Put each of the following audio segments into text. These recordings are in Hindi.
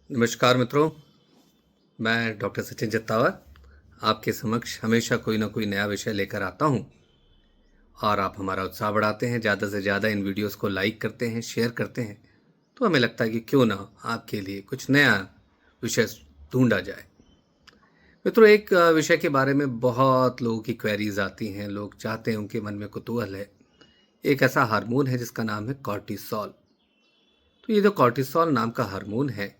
नमस्कार मित्रों, मैं डॉक्टर सचिन जत्तावर आपके समक्ष हमेशा कोई ना कोई नया विषय लेकर आता हूं और आप हमारा उत्साह बढ़ाते हैं। ज़्यादा से ज़्यादा इन वीडियोस को लाइक करते हैं, शेयर करते हैं, तो हमें लगता है कि क्यों ना आपके लिए कुछ नया विषय ढूंढा जाए। मित्रों, एक विषय के बारे में बहुत लोगों की क्वेरीज आती हैं, लोग चाहते हैं, उनके मन में कुतूहल है। एक ऐसा हार्मोन है जिसका नाम है कॉर्टिसोल। तो ये जो कॉर्टिसोल नाम का हार्मोन है,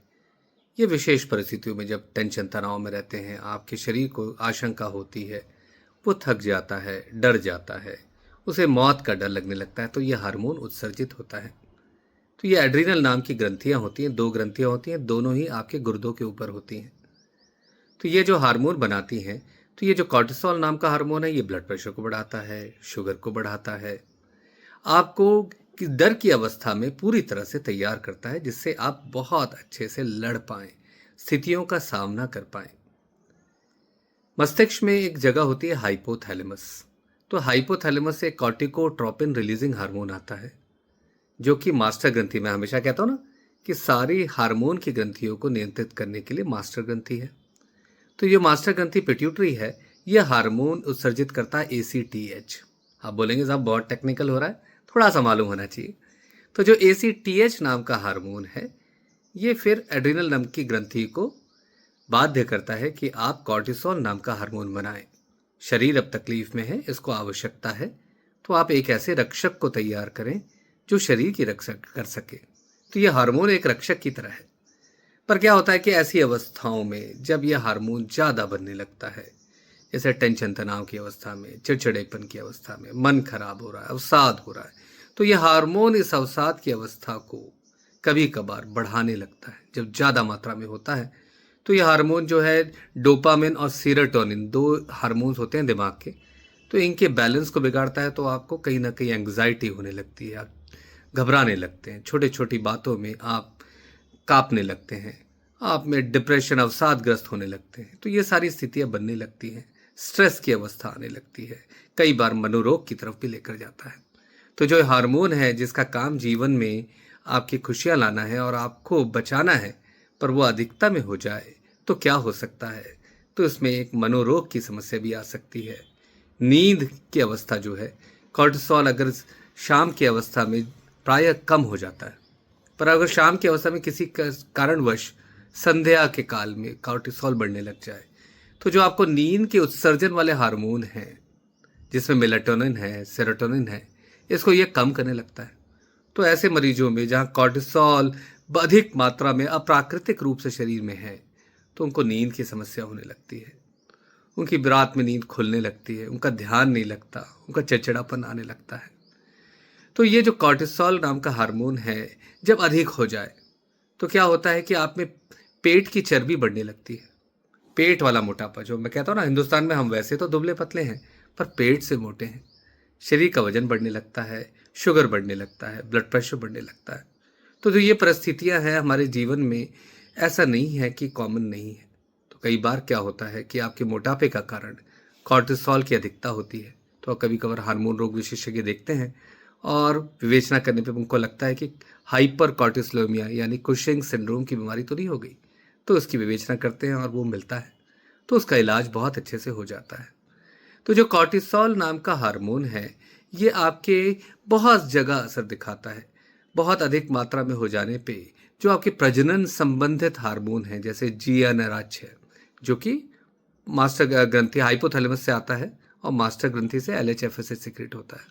ये विशेष परिस्थितियों में जब टेंशन तनाव में रहते हैं, आपके शरीर को आशंका होती है, वो थक जाता है, डर जाता है, उसे मौत का डर लगने लगता है, तो ये हार्मोन उत्सर्जित होता है। तो ये एड्रीनल नाम की ग्रंथियां होती हैं, दो ग्रंथियां होती हैं, दोनों ही आपके गुर्दों के ऊपर होती हैं। तो ये जो हार्मोन बनाती हैं, तो ये जो कॉर्टिसोल नाम का हार्मोन है, ये ब्लड प्रेशर को बढ़ाता है, शुगर को बढ़ाता है, आपको डर की अवस्था में पूरी तरह से तैयार करता है, जिससे आप बहुत अच्छे से लड़ पाएं, स्थितियों का सामना कर पाएं। मस्तिष्क में एक जगह होती है हाइपोथैलेमस। तो हाइपोथैलेमस से कॉर्टिकोट्रोपिन रिलीजिंग हार्मोन आता है, जो कि मास्टर ग्रंथि, मैं हमेशा कहता हूं ना कि सारी हार्मोन की ग्रंथियों को नियंत्रित करने के लिए मास्टर ग्रंथि है। तो ये मास्टर ग्रंथि पिट्यूटरी है, यह हार्मोन उत्सर्जित करता है ACTH। आप बोलेंगे साहब बहुत टेक्निकल हो रहा है, थोड़ा सा मालूम होना चाहिए। तो जो ACTH नाम का हार्मोन है, ये फिर एड्रिनल नाम की ग्रंथि को बाध्य करता है कि आप कॉर्टिसोल नाम का हार्मोन बनाएं। शरीर अब तकलीफ में है, इसको आवश्यकता है, तो आप एक ऐसे रक्षक को तैयार करें जो शरीर की रक्षा कर सके। तो यह हार्मोन एक रक्षक की तरह है। पर क्या होता है कि ऐसी अवस्थाओं में जब यह हार्मोन ज़्यादा बनने लगता है, जैसे टेंशन तनाव की अवस्था में, चिड़चिड़ेपन की अवस्था में, मन खराब हो रहा है, अवसाद हो रहा है, तो यह हार्मोन इस अवसाद की अवस्था को कभी कभार बढ़ाने लगता है। जब ज़्यादा मात्रा में होता है तो यह हार्मोन जो है, डोपामिन और सीरोटोनिन, दो हार्मोन्स होते हैं दिमाग के, तो इनके बैलेंस को बिगाड़ता है। तो आपको कहीं ना कहीं एंग्जाइटी होने लगती है, आप घबराने लगते हैं, छोटी छोटी बातों में आप कांपने लगते हैं, आप में डिप्रेशन, अवसादग्रस्त होने लगते हैं। तो ये सारी स्थितियां बनने लगती हैं, स्ट्रेस की अवस्था आने लगती है, कई बार मनोरोग की तरफ भी लेकर जाता है। तो जो हार्मोन है, जिसका काम जीवन में आपकी खुशियां लाना है और आपको बचाना है, पर वो अधिकता में हो जाए तो क्या हो सकता है? तो इसमें एक मनोरोग की समस्या भी आ सकती है। नींद की अवस्था जो है, कॉर्टिसोल अगर शाम की अवस्था में प्रायः कम हो जाता है, पर अगर शाम की अवस्था में किसी कारणवश संध्या के काल में कॉर्टिसोल बढ़ने लग जाए, तो जो आपको नींद के उत्सर्जन वाले हार्मोन हैं, जिसमें मेलाटोनिन है, सेरोटोनिन है, इसको ये कम करने लगता है। तो ऐसे मरीजों में जहाँ कॉर्टिसोल अधिक मात्रा में अप्राकृतिक रूप से शरीर में है, तो उनको नींद की समस्या होने लगती है, उनकी रात में नींद खुलने लगती है, उनका ध्यान नहीं लगता, उनका चिड़चिड़ापन आने लगता है। तो ये जो कॉर्टिसोल नाम का हार्मोन है, जब अधिक हो जाए तो क्या होता है कि आप में पेट की चर्बी बढ़ने लगती है। पेट वाला मोटापा, जो मैं कहता हूँ ना, हिंदुस्तान में हम वैसे तो दुबले पतले हैं, पर पेट से मोटे हैं। शरीर का वजन बढ़ने लगता है, शुगर बढ़ने लगता है, ब्लड प्रेशर बढ़ने लगता है। तो जो ये परिस्थितियां हैं हमारे जीवन में, ऐसा नहीं है कि कॉमन नहीं है। तो कई बार क्या होता है कि आपके मोटापे का कारण कॉर्टिसोल की अधिकता होती है। तो कभी कभार हार्मोन रोग विशेषज्ञ देखते हैं और विवेचना करने पे उनको लगता है कि हाइपर कॉर्टिसोलेमिया यानी कुशिंग सिंड्रोम की बीमारी तो नहीं हो गई। तो उसकी विवेचना करते हैं और वो मिलता है, तो उसका इलाज बहुत अच्छे से हो जाता है। तो जो कॉर्टिसोल नाम का हार्मोन है, ये आपके बहुत जगह असर दिखाता है। बहुत अधिक मात्रा में हो जाने पे जो आपके प्रजनन संबंधित हार्मोन हैं, जैसे GnRH है, जो कि मास्टर ग्रंथि हाइपोथैलेमस से आता है और मास्टर ग्रंथि से LHFS से सिक्रेट होता है।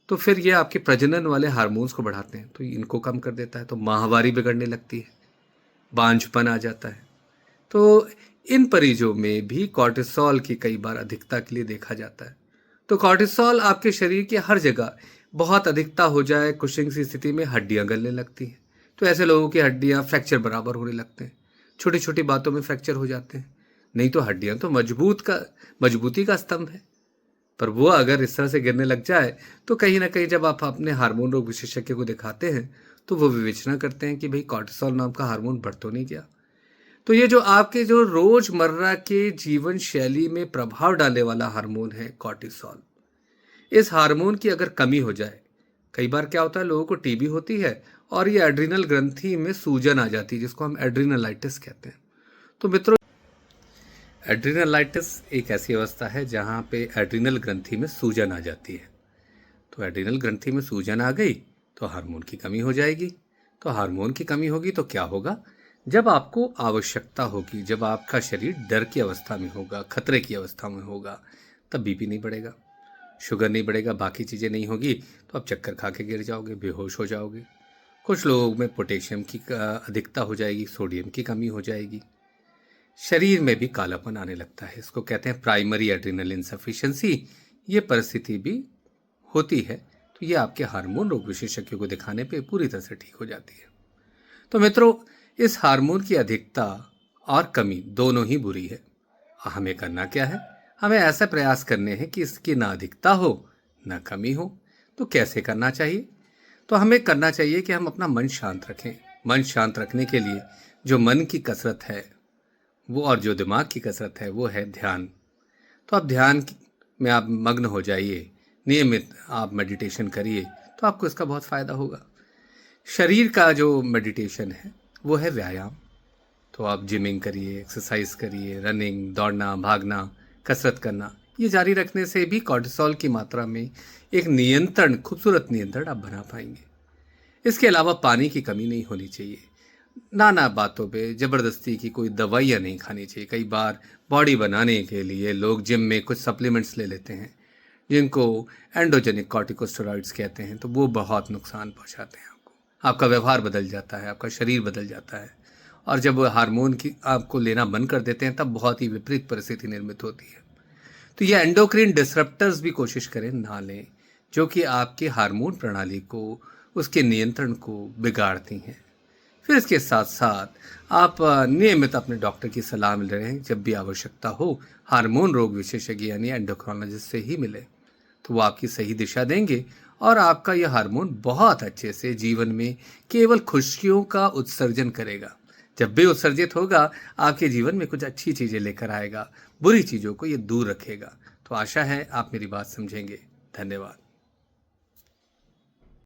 तो फिर ये आपके प्रजनन वाले हार्मोन्स को बढ़ाते हैं, तो इनको कम कर देता है। तो माहवारी बिगड़ने लगती है, बांझपन आ जाता है। तो इन मरीजों में भी कॉर्टिसोल की कई बार अधिकता के लिए देखा जाता है। तो कॉर्टिसोल आपके शरीर की हर जगह बहुत अधिकता हो जाए, कुशिंग की स्थिति में हड्डियां गलने लगती हैं। तो ऐसे लोगों की हड्डियां फ्रैक्चर बराबर होने लगते हैं, छोटी छोटी बातों में फ्रैक्चर हो जाते हैं। नहीं तो हड्डियां तो मजबूती का स्तंभ है, पर वो अगर इस तरह से गिरने लग जाए, तो कहीं ना कहीं जब आप अपने हार्मोन रोग विशेषज्ञ को दिखाते हैं, तो वो विवेचना करते हैं कि भाई कॉर्टिसोल नाम का हार्मोन बढ़ तो नहीं गया। तो ये जो आपके जो रोजमर्रा के जीवन शैली में प्रभाव डालने वाला हार्मोन है कॉर्टिसोल, इस हार्मोन की अगर कमी हो जाए, कई बार क्या होता है, लोगों को टीबी होती है और ये एड्रिनल ग्रंथि में सूजन आ जाती है, जिसको हम एड्रिनलाइटिस कहते हैं। तो मित्रों, एड्रिनलाइटिस एक ऐसी अवस्था है जहाँ पे एड्रिनल ग्रंथि में सूजन आ जाती है। तो एड्रिनल ग्रंथि में सूजन आ गई तो हार्मोन की कमी हो जाएगी। तो हार्मोन की कमी होगी तो क्या होगा? जब आपको आवश्यकता होगी, जब आपका शरीर डर की अवस्था में होगा, खतरे की अवस्था में होगा, तब बीपी नहीं बढ़ेगा, शुगर नहीं बढ़ेगा, बाकी चीज़ें नहीं होगी, तो आप चक्कर खा के गिर जाओगे, बेहोश हो जाओगे। कुछ लोगों में पोटेशियम की अधिकता हो जाएगी, सोडियम की कमी हो जाएगी, शरीर में भी कालापन आने लगता है। इसको कहते हैं प्राइमरी एड्रिनल इनसफिशिएंसी। ये परिस्थिति भी होती है, तो ये आपके हार्मोन रोग विशेषज्ञ को दिखाने पे पूरी तरह से ठीक हो जाती है। तो मित्रों, इस हार्मोन की अधिकता और कमी दोनों ही बुरी है। हमें करना क्या है? हमें ऐसा प्रयास करने हैं कि इसकी ना अधिकता हो ना कमी हो। तो कैसे करना चाहिए? तो हमें करना चाहिए कि हम अपना मन शांत रखें। मन शांत रखने के लिए जो मन की कसरत है वो, और जो दिमाग की कसरत है वो है ध्यान। तो आप ध्यान में आप मग्न हो जाइए, नियमित आप मेडिटेशन करिए, तो आपको इसका बहुत फ़ायदा होगा। शरीर का जो मेडिटेशन है वो है व्यायाम। तो आप जिमिंग करिए, एक्सरसाइज करिए, रनिंग, दौड़ना, भागना, कसरत करना। ये जारी रखने से भी कॉर्टिसोल की मात्रा में एक नियंत्रण, खूबसूरत नियंत्रण आप बना पाएंगे। इसके अलावा पानी की कमी नहीं होनी चाहिए। नाना बातों पे ज़बरदस्ती की कोई दवाइयाँ नहीं खानी चाहिए। कई बार बॉडी बनाने के लिए लोग जिम में कुछ सप्लीमेंट्स ले लेते हैं, जिनको एंडोजेनिक कॉर्टिकोस्टेरॉइड्स कहते हैं, तो वो बहुत नुकसान पहुंचाते हैं आपको। आपका व्यवहार बदल जाता है, आपका शरीर बदल जाता है, और जब हार्मोन की आपको लेना बंद कर देते हैं तब बहुत ही विपरीत परिस्थिति निर्मित होती है। तो ये एंडोक्रिन डिसरप्टर्स भी कोशिश करें ना लें, जो कि आपकी हार्मोन प्रणाली को, उसके नियंत्रण को बिगाड़ती हैं। फिर इसके साथ साथ आप नियमित अपने डॉक्टर की सलाह ले रहें। जब भी आवश्यकता हो, हार्मोन रोग विशेषज्ञ यानी एंडोक्रोनोलॉजिस्ट से ही मिले, तो वो आपकी सही दिशा देंगे और आपका यह हार्मोन बहुत अच्छे से जीवन में केवल खुशियों का उत्सर्जन करेगा। जब भी उत्सर्जित होगा, आपके जीवन में कुछ अच्छी चीज़ें लेकर आएगा, बुरी चीज़ों को ये दूर रखेगा। तो आशा है आप मेरी बात समझेंगे। धन्यवाद।